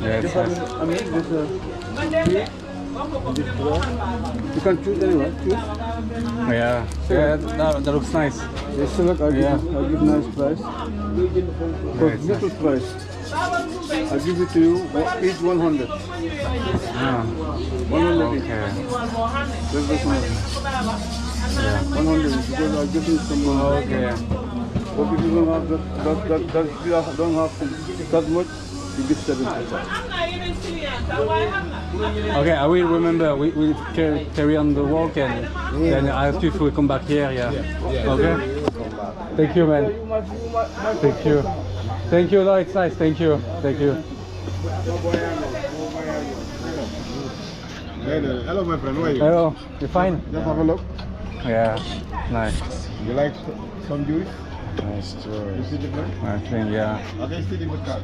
Yeah, it's Just nice. I mean, there's a tree, this drawer. You can choose anyone. Choose. Yeah, yeah, that looks nice. They select. I give nice price. For it's little price, I give it to you. Each 100. Ah, 100 each. okay. There's this one. Yeah. 100 because I give you some. Okay. But if you don't have don't have that much, you give 75. Okay, I will remember. We carry on the walk and then I ask you if we come back here. Yeah. Okay. Thank you, man. Thank you. Thank you. No, it's nice. Thank you. Thank you. Hello, my friend. How are you? Hello. You fine? Just have a look. Yeah. Nice. You like some juice? Nice. You see the plan? I think yeah. Okay, sit in the car.